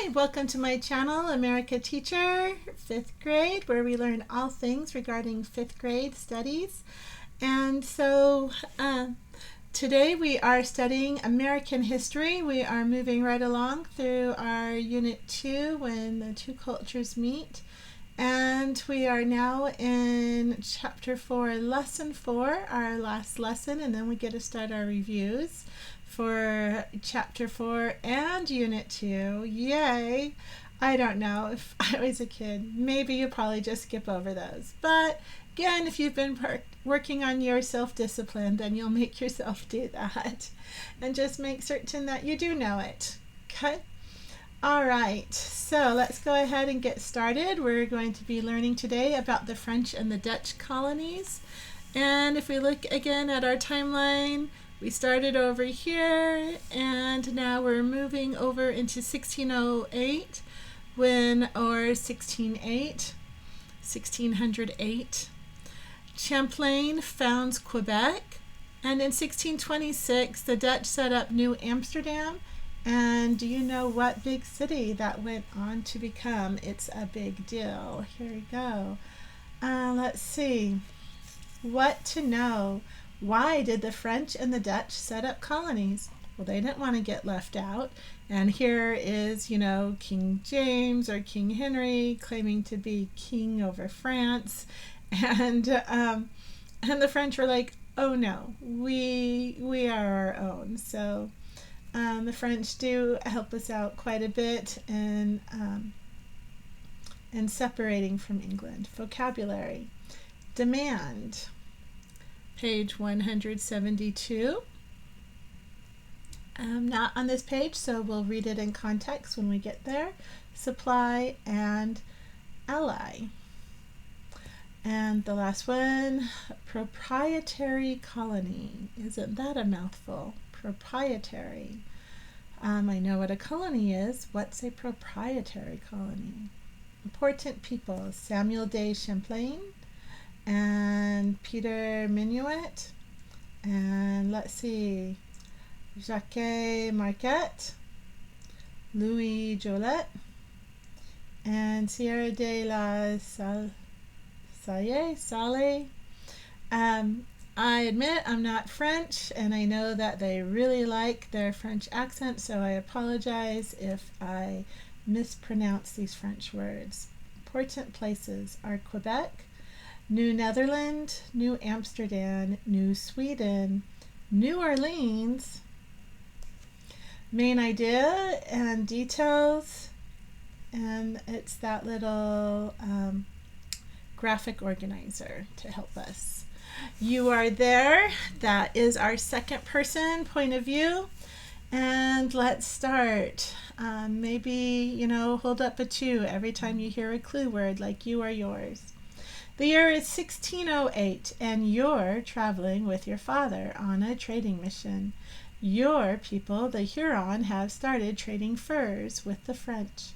Hi, welcome to my channel, America Teacher, 5th grade, where we learn all things regarding 5th grade studies. And so today we are studying American history. We are moving right along through our Unit 2, when the two cultures meet. And we are now in Chapter 4, Lesson 4, our last lesson, and then we get to start our reviews for Chapter 4 and Unit 2. Yay! I don't know. If I was a kid, maybe you probably just skip over those. But again, if you've been working on your self-discipline, then you'll make yourself do that. And just make certain that you do know it. Okay? All right, so let's go ahead and get started. We're going to be learning today about the French and the Dutch colonies. And if we look again at our timeline, we started over here, and now we're moving over into 1608, or 1608. Champlain founds Quebec, and in 1626, the Dutch set up New Amsterdam. And do you know what big city that went on to become? It's a big deal. Here we go. Let's see. What to know. Why did the French and the Dutch set up colonies? Well, they didn't want to get left out. And here is, King James or King Henry claiming to be king over France. And the French were like, oh no, we are our own. So the French do help us out quite a bit in separating from England. Vocabulary. Demand. Page 172. Not on this page, so we'll read it in context when we get there. Supply and ally. And the last one, proprietary colony. Isn't that a mouthful? Proprietary. I know what a colony is. What's a proprietary colony? Important people. Samuel de Champlain and Peter Minuet, and let's see, Jacques Marquette, Louis Joliet, and Sieur de la Salle. I admit I'm not French, and I know that they really like their French accent, so I apologize if I mispronounce these French words. Important places are Quebec, New Netherland, New Amsterdam, New Sweden, New Orleans. Main idea and details, and it's that little graphic organizer to help us. You are there. That is our second person point of view. And let's start. Maybe, hold up a 2 every time you hear a clue word like you or yours. The year is 1608, and you're traveling with your father on a trading mission. Your people, the Huron, have started trading furs with the French.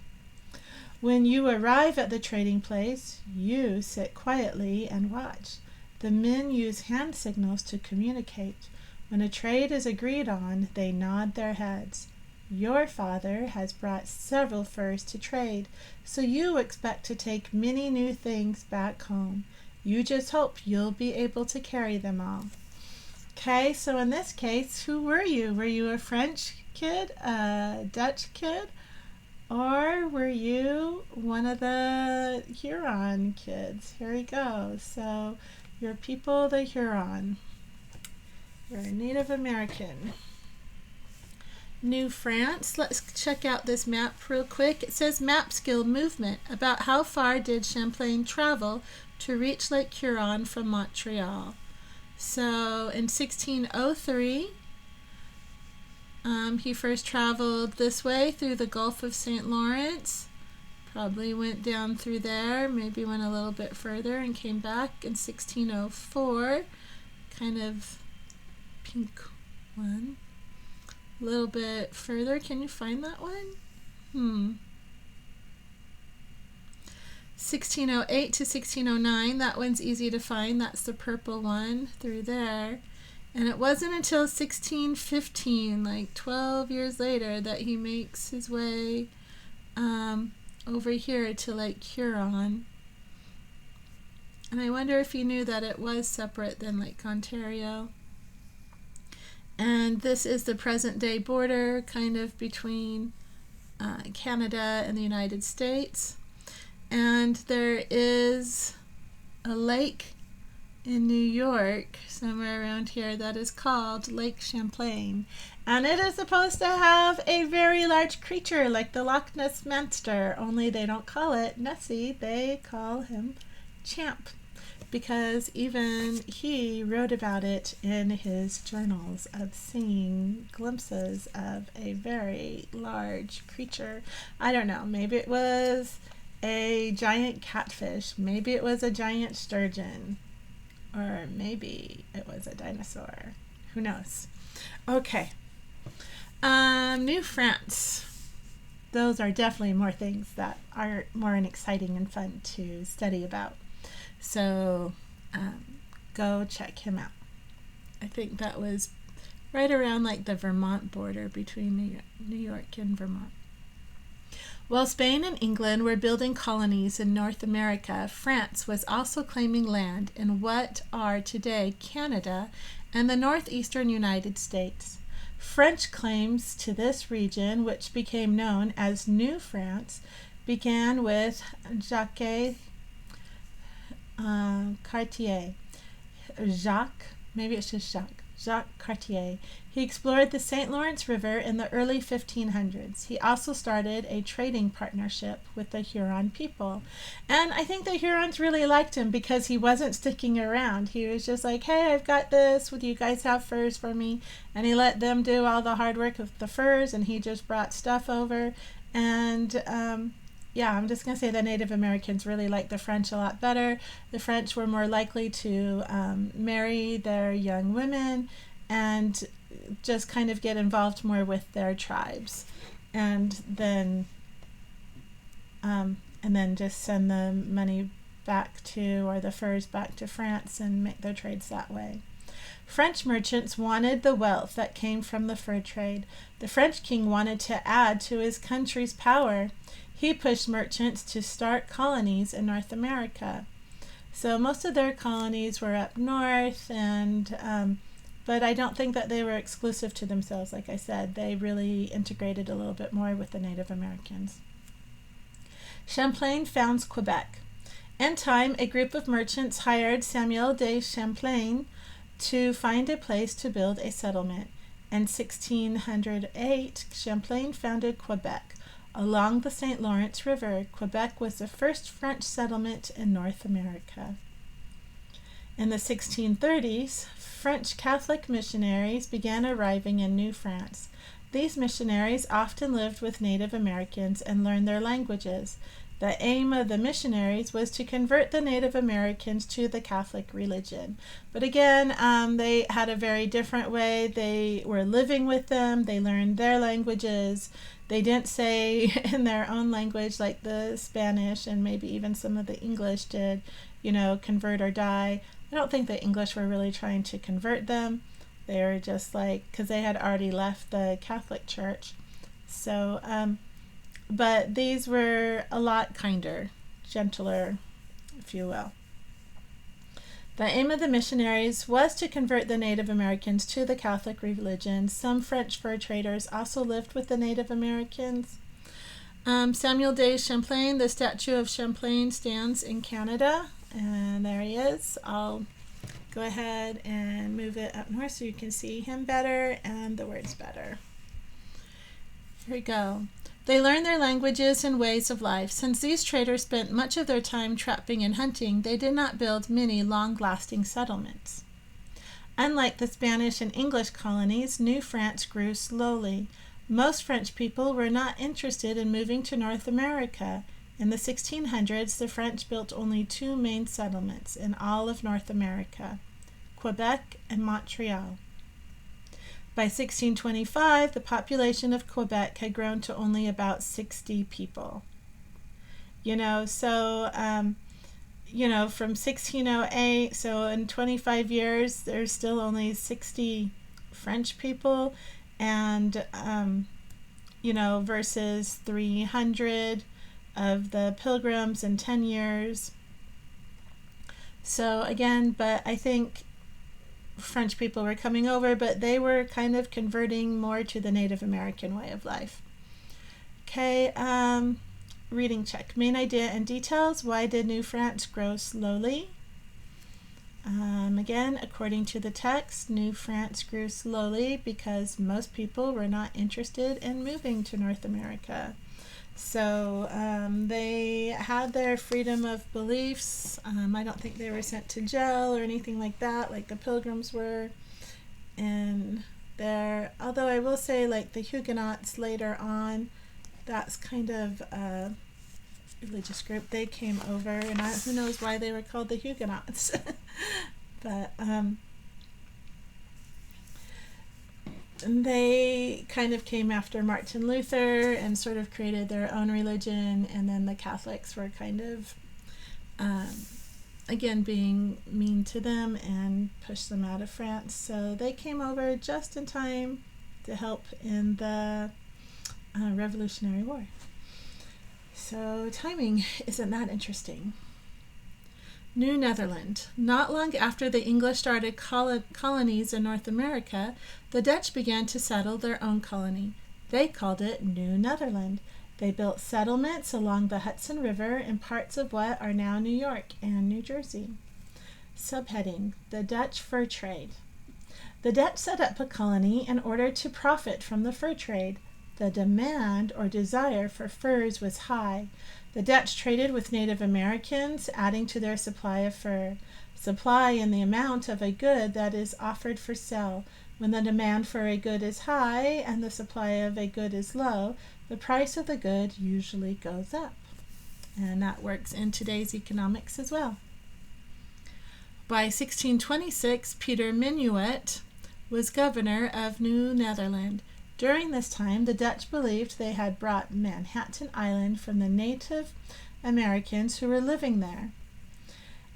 When you arrive at the trading place, you sit quietly and watch. The men use hand signals to communicate. When a trade is agreed on, they nod their heads. Your father has brought several furs to trade, so you expect to take many new things back home. You just hope you'll be able to carry them all. Okay, so in this case, who were you? Were you a French kid, a Dutch kid, or were you one of the Huron kids? Here we go. So your people, the Huron. You're a Native American. New France. Let's check out this map real quick. It says map skill movement. About how far did Champlain travel to reach Lake Huron from Montreal? So in 1603, he first traveled this way through the Gulf of St. Lawrence. Probably went down through there, maybe went a little bit further and came back in 1604. Kind of pink one. A little bit further. Can you find that one? 1608 to 1609. That one's easy to find. That's the purple one through there. And it wasn't until 1615, like 12 years later, that he makes his way over here to Lake Huron. And I wonder if you knew that it was separate than Lake Ontario. And this is the present day border kind of between Canada and the United States. And there is a lake in New York, somewhere around here, that is called Lake Champlain. And it is supposed to have a very large creature like the Loch Ness Monster, only they don't call it Nessie, they call him Champ, because even he wrote about it in his journals of seeing glimpses of a very large creature. I don't know, maybe it was a giant catfish, maybe it was a giant sturgeon, or maybe it was a dinosaur. Who knows? Okay. New France. Those are definitely more things that are more exciting and fun to study about. So go check him out. I think that was right around like the Vermont border between New York and Vermont. While Spain and England were building colonies in North America, France was also claiming land in what are today Canada and the northeastern United States. French claims to this region, which became known as New France, began with Jacques Cartier. Jacques Cartier. He explored the St. Lawrence River in the early 1500s. He also started a trading partnership with the Huron people. And I think the Hurons really liked him because he wasn't sticking around. He was just like, hey, I've got this. Would you guys have furs for me? And he let them do all the hard work of the furs, and he just brought stuff over. And I'm just going to say the Native Americans really liked the French a lot better. The French were more likely to marry their young women and just kind of get involved more with their tribes, and then just send the money back to, or the furs back to France and make their trades that way. French merchants wanted the wealth that came from the fur trade. The French king wanted to add to his country's power. He pushed merchants to start colonies in North America. So most of their colonies were up north, and but I don't think that they were exclusive to themselves. Like I said, they really integrated a little bit more with the Native Americans. Champlain founds Quebec. In time, a group of merchants hired Samuel de Champlain to find a place to build a settlement. In 1608, Champlain founded Quebec. Along the St. Lawrence River, Quebec was the first French settlement in North America. In the 1630s, French Catholic missionaries began arriving in New France. These missionaries often lived with Native Americans and learned their languages. The aim of the missionaries was to convert the Native Americans to the Catholic religion. But again, they had a very different way. They were living with them. They learned their languages. They didn't say in their own language like the Spanish and maybe even some of the English did, convert or die. I don't think the English were really trying to convert them. They were just like, because they had already left the Catholic Church. So, but these were a lot kinder, gentler, if you will. The aim of the missionaries was to convert the Native Americans to the Catholic religion. Some French fur traders also lived with the Native Americans. Samuel de Champlain, the statue of Champlain, stands in Canada, and there he is. I'll go ahead and move it up north so you can see him better and the words better. Here we go. They learned their languages and ways of life. Since these traders spent much of their time trapping and hunting, they did not build many long-lasting settlements. Unlike the Spanish and English colonies, New France grew slowly. Most French people were not interested in moving to North America. In the 1600s, the French built only 2 main settlements in all of North America, Quebec and Montreal. By 1625, the population of Quebec had grown to only about 60 people. From 1608, so in 25 years, there's still only 60 French people, and versus 300 of the Pilgrims in 10 years. So again, but I think French people were coming over, but they were kind of converting more to the Native American way of life. Okay, reading check. Main idea and details. Why did New France grow slowly? Again, according to the text, New France grew slowly because most people were not interested in moving to North America. So they had their freedom of beliefs. I don't think they were sent to jail or anything like that, like the Pilgrims were. And although I will say, like the Huguenots later on, that's kind of a religious group. They came over, and who knows why they were called the Huguenots. But they kind of came after Martin Luther and sort of created their own religion, and then the Catholics were kind of again being mean to them and pushed them out of France. So they came over just in time to help in the Revolutionary War. So timing, isn't that interesting? New Netherland. Not long after the English started colonies in North America, the Dutch began to settle their own colony. They called it New Netherland. They built settlements along the Hudson River in parts of what are now New York and New Jersey. Subheading: The Dutch Fur Trade. The Dutch set up a colony in order to profit from the fur trade. The demand or desire for furs was high. The Dutch traded with Native Americans, adding to their supply of fur. Supply in the amount of a good that is offered for sale. When the demand for a good is high and the supply of a good is low, the price of the good usually goes up. And that works in today's economics as well. By 1626, Peter Minuit was governor of New Netherland. During this time, the Dutch believed they had brought Manhattan Island from the Native Americans who were living there.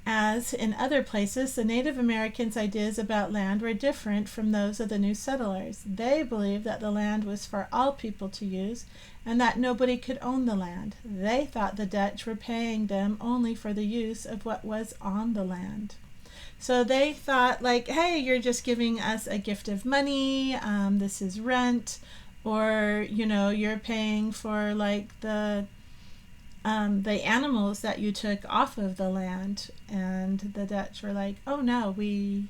As in other places, the Native Americans' ideas about land were different from those of the new settlers. They believed that the land was for all people to use and that nobody could own the land. They thought the Dutch were paying them only for the use of what was on the land. So they thought, like, hey, you're just giving us a gift of money, this is rent, or, you're paying for, like, the animals that you took off of the land. And the Dutch were like, oh, no, we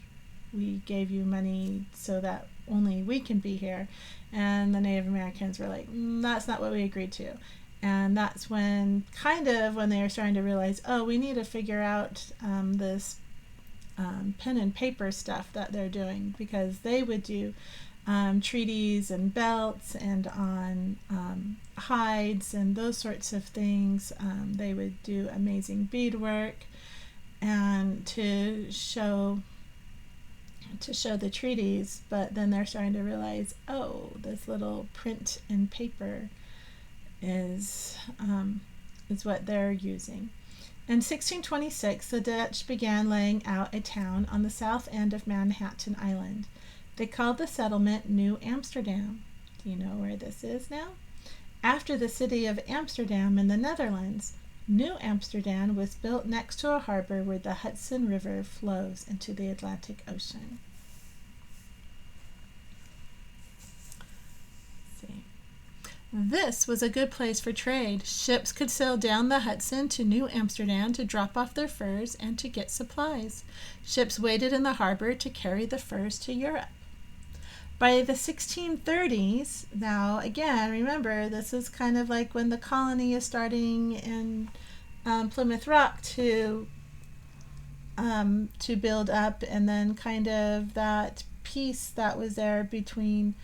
gave you money so that only we can be here. And the Native Americans were like, that's not what we agreed to. And that's when they were starting to realize, oh, we need to figure out this pen and paper stuff that they're doing, because they would do treaties and belts and on hides and those sorts of things. They would do amazing beadwork and to show the treaties, but then they're starting to realize, oh, this little print and paper is what they're using. In 1626, the Dutch began laying out a town on the south end of Manhattan Island. They called the settlement New Amsterdam. Do you know where this is now? After the city of Amsterdam in the Netherlands, New Amsterdam was built next to a harbor where the Hudson River flows into the Atlantic Ocean. This was a good place for trade. Ships could sail down the Hudson to New Amsterdam to drop off their furs and to get supplies. Ships waited in the harbor to carry the furs to Europe. By the 1630s, now again, remember, this is kind of like when the colony is starting in Plymouth Rock to build up, and then kind of that peace that was there between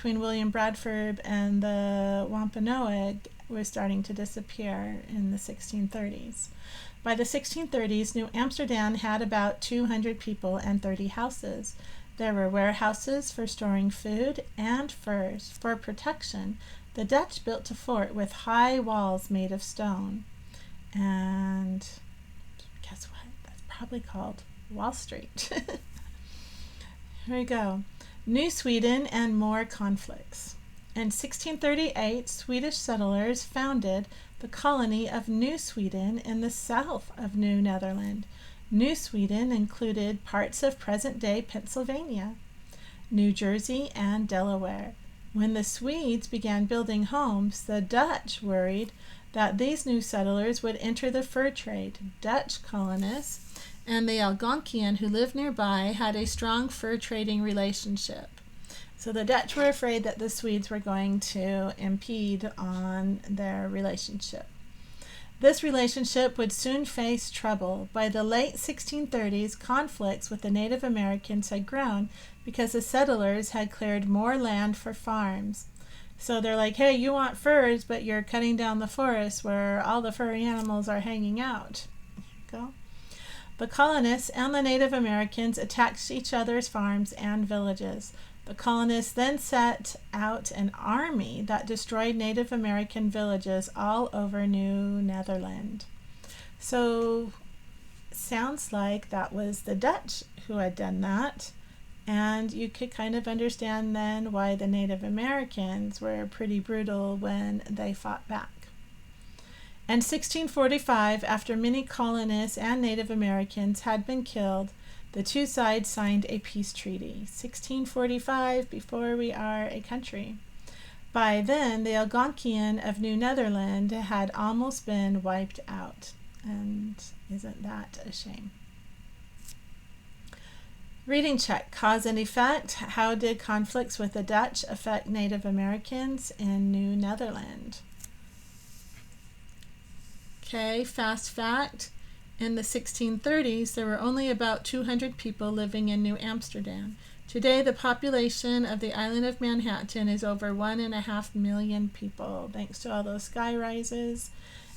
William Bradford and the Wampanoag was starting to disappear in the 1630s. By the 1630s, New Amsterdam had about 200 people and 30 houses. There were warehouses for storing food and furs. For protection, the Dutch built a fort with high walls made of stone. And guess what? That's probably called Wall Street. Here we go. New Sweden and more conflicts. In 1638, Swedish settlers founded the colony of New Sweden in the south of New Netherland. New Sweden included parts of present-day Pennsylvania, New Jersey, and Delaware. When the Swedes began building homes, the Dutch worried that these new settlers would enter the fur trade. Dutch colonists and the Algonquian who lived nearby had a strong fur trading relationship. So the Dutch were afraid that the Swedes were going to impede on their relationship. This relationship would soon face trouble. By the late 1630s, conflicts with the Native Americans had grown because the settlers had cleared more land for farms. So they're like, hey, you want furs, but you're cutting down the forest where all the furry animals are hanging out. Go. The colonists and the Native Americans attacked each other's farms and villages. The colonists then set out an army that destroyed Native American villages all over New Netherland. So sounds like that was the Dutch who had done that. And you could kind of understand then why the Native Americans were pretty brutal when they fought back. In 1645, after many colonists and Native Americans had been killed, the two sides signed a peace treaty. 1645, before we are a country. By then, the Algonquian of New Netherland had almost been wiped out. And isn't that a shame? Reading check. Cause and effect. How did conflicts with the Dutch affect Native Americans in New Netherland? Okay, fast fact. In the 1630s, there were only about 200 people living in New Amsterdam. Today, the population of the island of Manhattan is over 1.5 million people, thanks to all those sky rises.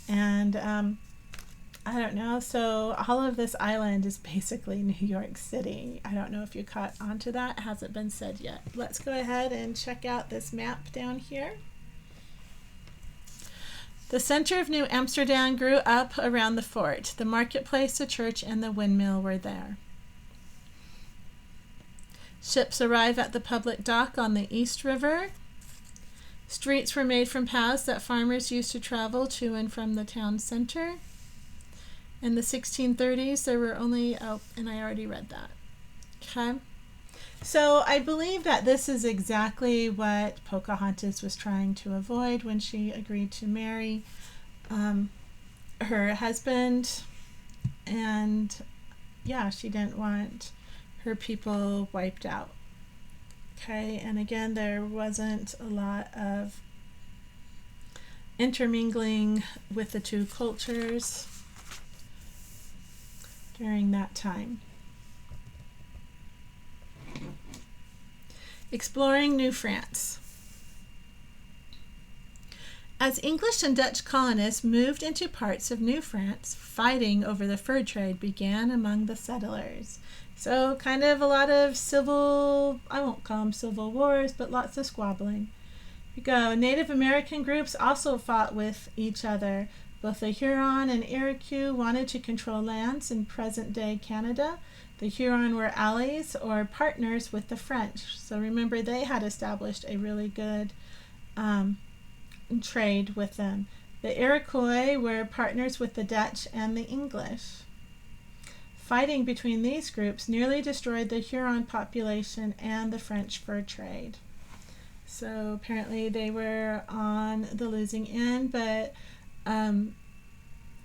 And I don't know, so all of this island is basically New York City. I don't know if you caught on to that. It hasn't been said yet. Let's go ahead and check out this map down here. The center of New Amsterdam grew up around the fort. The marketplace, the church, and the windmill were there. Ships arrive at the public dock on the East River. Streets were made from paths that farmers used to travel to and from the town center. In the 1630s, there were only, and I already read that. Okay. So I believe that this is exactly what Pocahontas was trying to avoid when she agreed to marry her husband. And yeah, she didn't want her people wiped out. Okay, and again, there wasn't a lot of intermingling with the two cultures during that time. Exploring New France. As English and Dutch colonists moved into parts of New France, fighting over the fur trade began among the settlers. So kind of a lot of civil, I won't call them civil wars, but lots of squabbling. Here we go. Native American groups also fought with each other. Both the Huron and Iroquois wanted to control lands in present-day Canada. The Huron were allies or partners with the French. So remember, they had established a really good trade with them. The Iroquois were partners with the Dutch and the English. Fighting between these groups nearly destroyed the Huron population and the French fur trade. So apparently they were on the losing end, but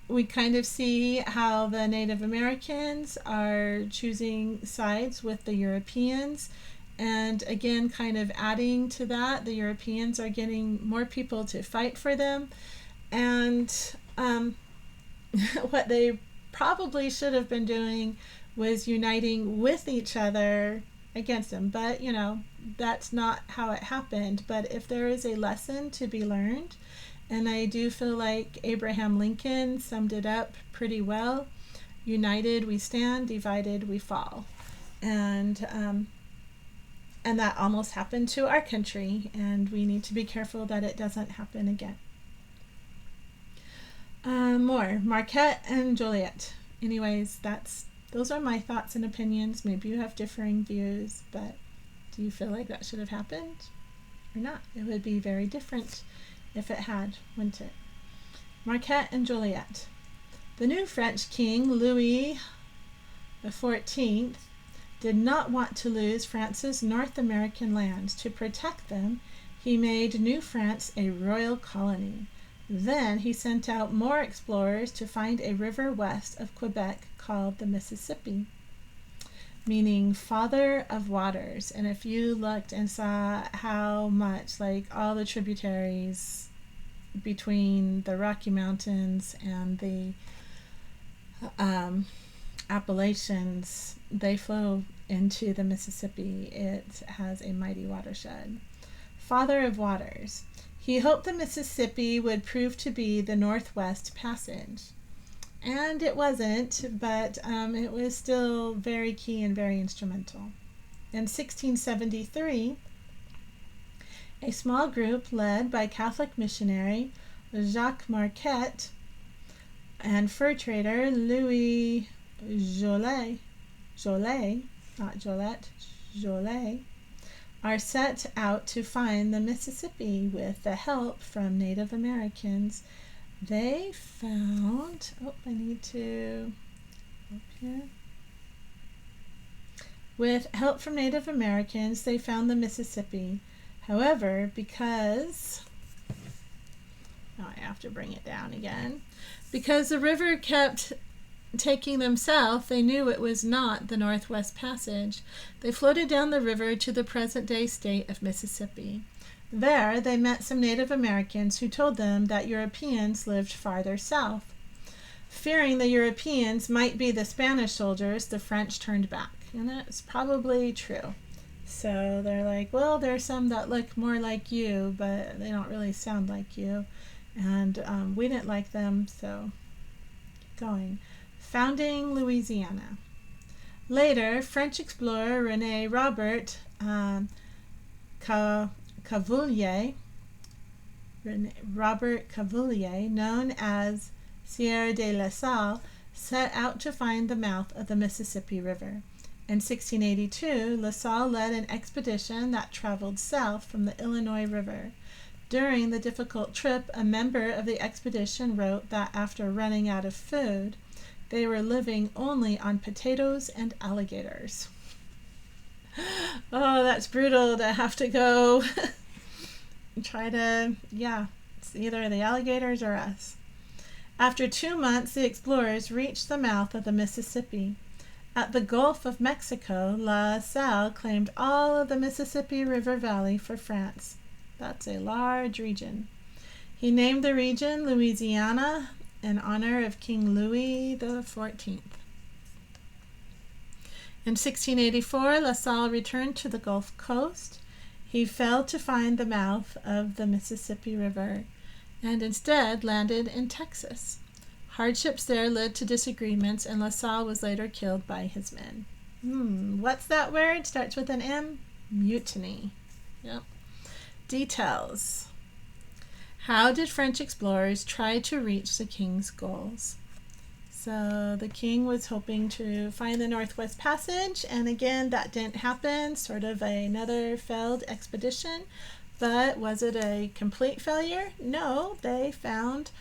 we kind of see how the Native Americans are choosing sides with the Europeans. And again, kind of adding to that, the Europeans are getting more people to fight for them. And what they probably should have been doing was uniting with each other against them. But, you know, that's not how it happened. But if there is a lesson to be learned, and I do feel like Abraham Lincoln summed it up pretty well. United we stand, divided we fall. And that almost happened to our country, and we need to be careful that it doesn't happen again. More. Marquette and Joliet. Anyways, those are my thoughts and opinions. Maybe you have differing views, but Do you feel like that should have happened or not? It would be very different if it had, wouldn't it? Marquette and Joliet. The new French king, Louis XIV, did not want to lose France's North American lands. To protect them, he made New France a royal colony. Then he sent out more explorers to find a river west of Quebec called the Mississippi, meaning Father of Waters. And if you looked and saw how much, like all the tributaries between the Rocky Mountains and the Appalachians, they flow into the Mississippi. It has a mighty watershed. Father of Waters. He hoped the Mississippi would prove to be the Northwest Passage. And it wasn't, but it was still very key and very instrumental. In 1673, a small group led by Catholic missionary Jacques Marquette and fur trader Louis Joliet, not Joliet, Joliet, are set out to find the Mississippi with the help from Native Americans. They found, With help from Native Americans, they found the Mississippi. However, because I have to bring it down again. Because the river kept taking them south, they knew it was not the Northwest Passage. They floated down the river to the present-day state of Mississippi. There, they met some Native Americans who told them that Europeans lived farther south. Fearing the Europeans might be the Spanish soldiers, the French turned back. And that's probably true. So they're like, well, there's some that look more like you, but they don't really sound like you. And we didn't like them, so keep going. Founding Louisiana. Later, French explorer René Robert Cavelier, known as Sieur de la Salle, set out to find the mouth of the Mississippi River. In 1682, La Salle led an expedition that traveled south from the Illinois River. During the difficult trip, a member of the expedition wrote that after running out of food, they were living only on potatoes and alligators. Oh, that's brutal to have to go and try to, it's either the alligators or us. After 2 months, the explorers reached the mouth of the Mississippi. At the Gulf of Mexico, La Salle claimed all of the Mississippi River Valley for France. That's a large region. He named the region Louisiana in honor of King Louis XIV. In 1684, La Salle returned to the Gulf Coast. He failed to find the mouth of the Mississippi River and instead landed in Texas. Hardships there led to disagreements, and La Salle was later killed by his men. What's that word? Starts with an M? Mutiny. Yep. Details. How did French explorers try to reach the king's goals? So the king was hoping to find the Northwest Passage, and again, that didn't happen. Sort of another failed expedition. But was it a complete failure? No, they found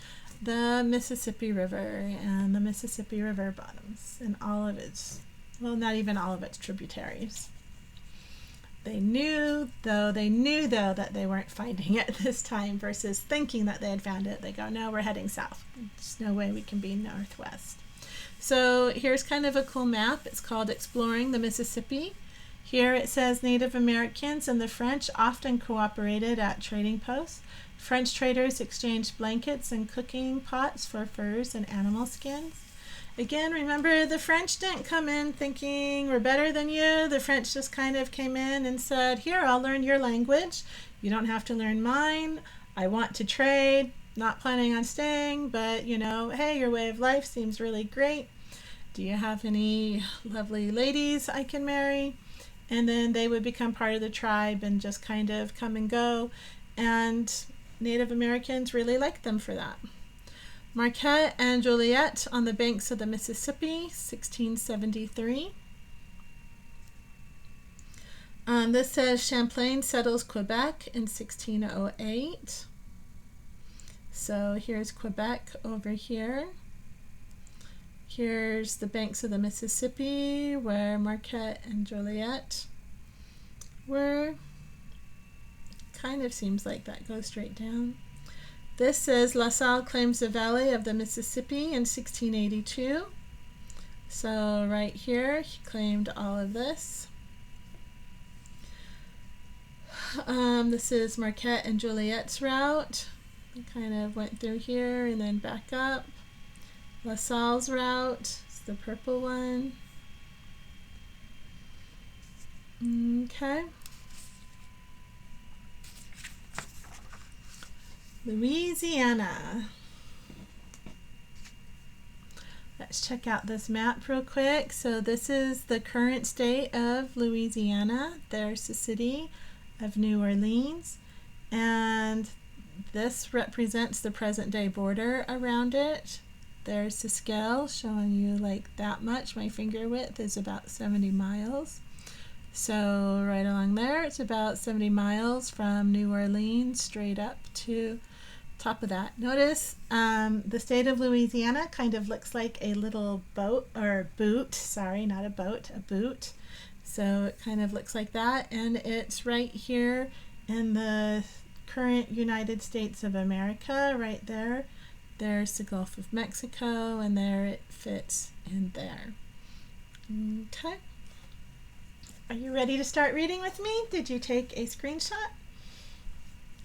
the Mississippi River and the Mississippi River bottoms and all of its, well, not even all of its tributaries. They knew though that they weren't finding it this time versus thinking that they had found it. They go, no, we're heading south. There's no way we can be northwest. So here's kind of a cool map. It's called Exploring the Mississippi. Here it says Native Americans and the French often cooperated at trading posts. French traders exchanged blankets and cooking pots for furs and animal skins. Again, remember, the French didn't come in thinking we're better than you. The French just kind of came in and said, here, I'll learn your language. You don't have to learn mine. I want to trade. Not planning on staying, but, hey, your way of life seems really great. Do you have any lovely ladies I can marry? And then they would become part of the tribe and just kind of come and go. And Native Americans really liked them for that. Marquette and Joliet on the banks of the Mississippi, 1673. This says Champlain settles Quebec in 1608. So here's Quebec over here. Here's the banks of the Mississippi where Marquette and Joliet were. Kind of seems like that goes straight down. This says La Salle claims the valley of the Mississippi in 1682. So right here, he claimed all of this. This is Marquette and Joliet's route. I kind of went through here and then back up. La Salle's route is the purple one. Okay. Louisiana. Let's check out this map real quick. So this is the current state of Louisiana. There's the city of New Orleans, and this represents the present day border around it. There's the scale showing you like that much. My finger width is about 70 miles. So right along there, it's about 70 miles from New Orleans straight up to top of that. Notice the state of Louisiana kind of looks like a little boat, or boot, sorry, not a boat, a boot. So it kind of looks like that, and it's right here in the current United States of America, right there. There's the Gulf of Mexico, and there it fits in there. Okay. Are you ready to start reading with me? Did you take a screenshot?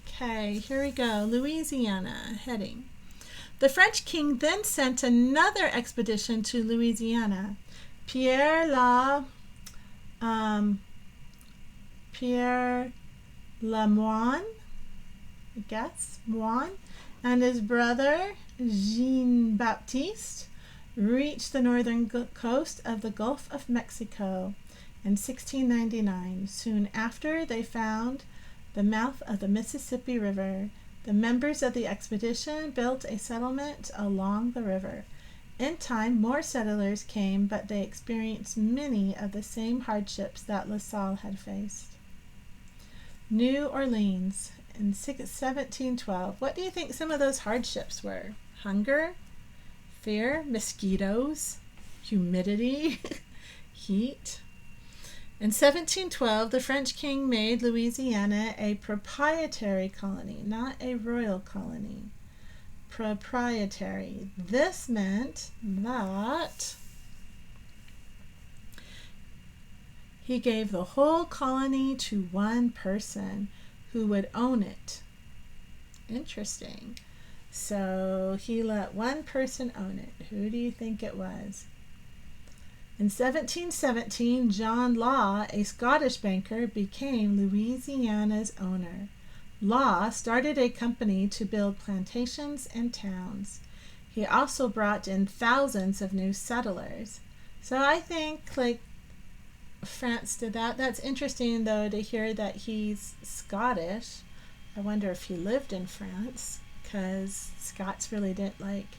Okay, here we go. Louisiana, heading. The French king then sent another expedition to Louisiana. Pierre Lamoine, I guess, Moine, and his brother Jean-Baptiste reached the northern coast of the Gulf of Mexico in 1699. Soon after, they found the mouth of the Mississippi River. The members of the expedition built a settlement along the river. In time, more settlers came, but they experienced many of the same hardships that La Salle had faced. New Orleans in 1712. What do you think some of those hardships were? Hunger, fear, mosquitoes, humidity, heat. In 1712, the French king made Louisiana a proprietary colony, not a royal colony. Proprietary. This meant that he gave the whole colony to one person who would own it. Interesting. So he let one person own it. Who do you think it was? In 1717, John Law, a Scottish banker, became Louisiana's owner. Law started a company to build plantations and towns. He also brought in thousands of new settlers. So I think like France did that. That's interesting though to hear that he's Scottish. I wonder if he lived in France, because Scots really didn't like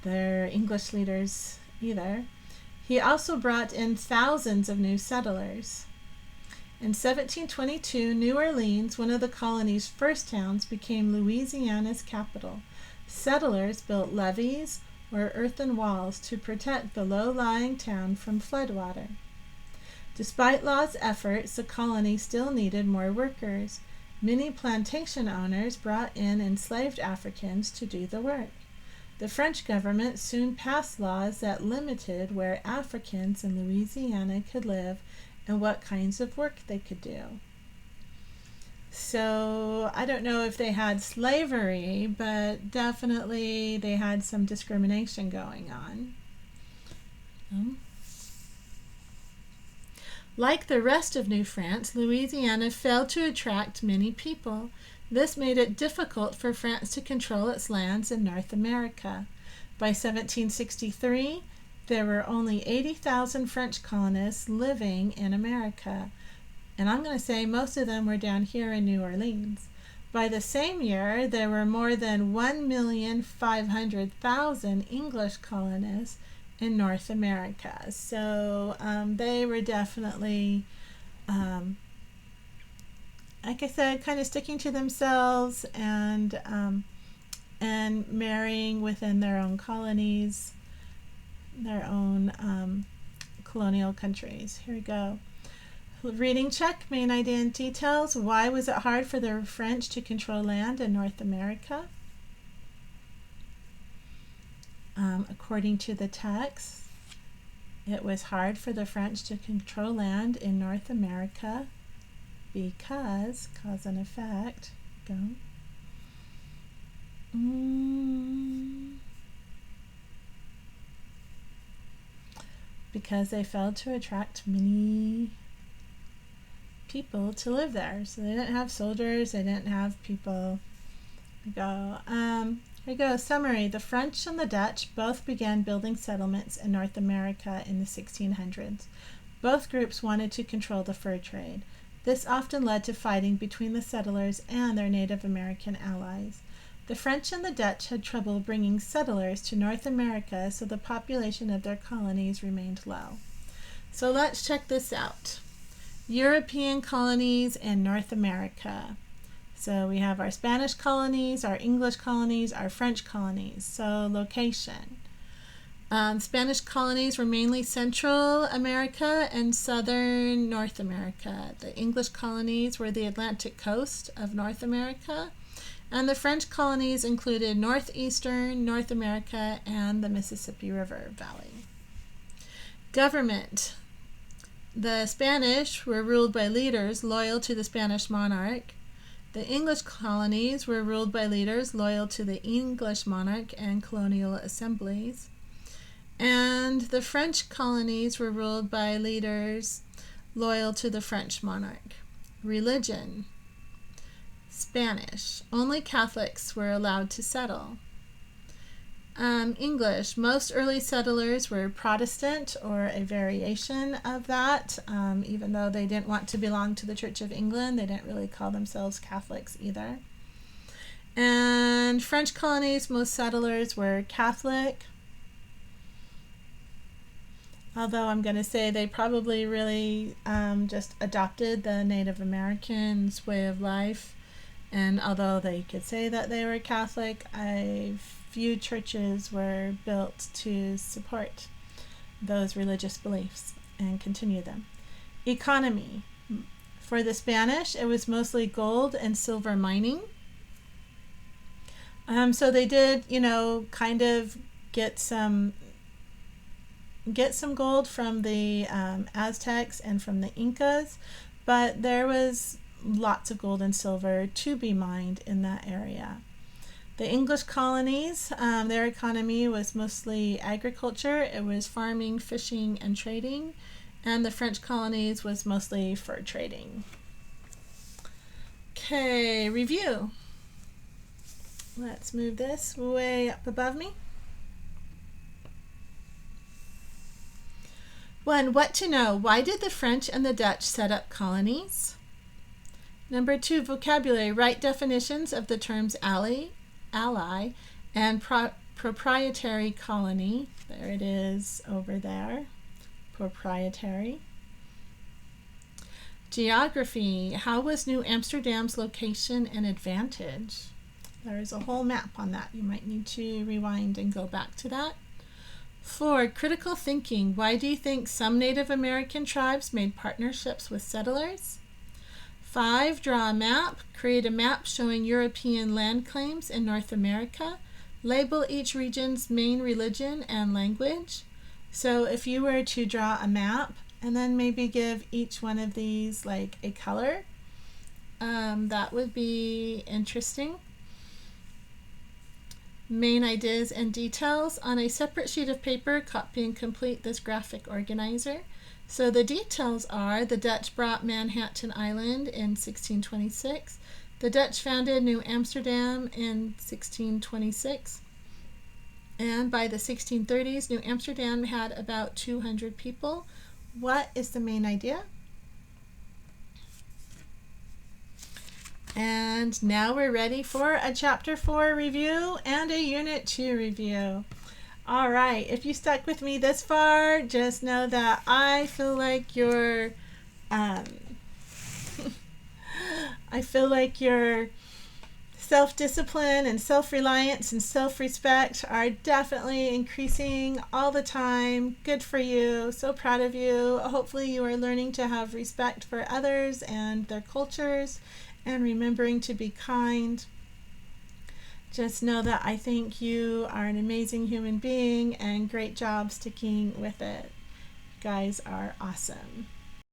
their English leaders either. He also brought in thousands of new settlers. In 1722, New Orleans, one of the colony's first towns, became Louisiana's capital. Settlers built levees or earthen walls to protect the low-lying town from floodwater. Despite Law's efforts, the colony still needed more workers. Many plantation owners brought in enslaved Africans to do the work. The French government soon passed laws that limited where Africans in Louisiana could live and what kinds of work they could do. So I don't know if they had slavery, but definitely they had some discrimination going on. Like the rest of New France, Louisiana failed to attract many people. This made it difficult for France to control its lands in North America. By 1763, there were only 80,000 French colonists living in America. And I'm going to say most of them were down here in New Orleans. By the same year, there were more than 1,500,000 English colonists in North America. So they were definitely like I said, kind of sticking to themselves and marrying within their own colonies, their own colonial countries. Here we go. Reading check, main idea and details. Why was it hard for the French to control land in North America? According to the text, it was hard for the French to control land in North America because, cause and effect, go. Because they failed to attract many people to live there. So they didn't have soldiers, they didn't have people. Here we go. Summary. The French and the Dutch both began building settlements in North America in the 1600s. Both groups wanted to control the fur trade. This often led to fighting between the settlers and their Native American allies. The French and the Dutch had trouble bringing settlers to North America, so the population of their colonies remained low. So let's check this out. European colonies in North America. So we have our Spanish colonies, our English colonies, our French colonies. So location. Spanish colonies were mainly Central America and Southern North America. The English colonies were the Atlantic coast of North America. And the French colonies included northeastern North America and the Mississippi River Valley. Government. The Spanish were ruled by leaders loyal to the Spanish monarch. The English colonies were ruled by leaders loyal to the English monarch and colonial assemblies. And the French colonies were ruled by leaders loyal to the French monarch. Religion. Spanish. Only Catholics were allowed to settle. English. Most early settlers were Protestant or a variation of that. Even though they didn't want to belong to the Church of England, they didn't really call themselves Catholics either. And French colonies, most settlers were Catholic. Although I'm going to say they probably really just adopted the Native Americans' way of life. And although they could say that they were Catholic, few churches were built to support those religious beliefs and continue them. Economy. For the Spanish, it was mostly gold and silver mining. So they did, kind of get some gold from the Aztecs and from the Incas, but there was lots of gold and silver to be mined in that area. The English colonies, their economy was mostly agriculture. It was farming, fishing, and trading. And the French colonies was mostly fur trading. Okay, review. Let's move this way up above me. 1. What to know? Why did the French and the Dutch set up colonies? Number 2, vocabulary. Write definitions of the terms ally, and proprietary colony. There it is over there. Proprietary. Geography. How was New Amsterdam's location an advantage? There is a whole map on that. You might need to rewind and go back to that. 4. Critical thinking. Why do you think some Native American tribes made partnerships with settlers? 5. Draw a map. Create a map showing European land claims in North America. Label each region's main religion and language. So if you were to draw a map and then maybe give each one of these like a color, that would be interesting. Main ideas and details. On a separate sheet of paper, copy and complete this graphic organizer. So the details are: the Dutch brought Manhattan Island in 1626. The Dutch founded New Amsterdam in 1626. And by the 1630s, New Amsterdam had about 200 people. What is the main idea? And now we're ready for a Chapter 4 review and a Unit 2 review. All right, if you stuck with me this far, just know that I feel like you're I feel like your self-discipline and self-reliance and self-respect are definitely increasing all the time. Good for you. So proud of you. Hopefully you are learning to have respect for others and their cultures and remembering to be kind. Just know that I think you are an amazing human being and great job sticking with it. You guys are awesome.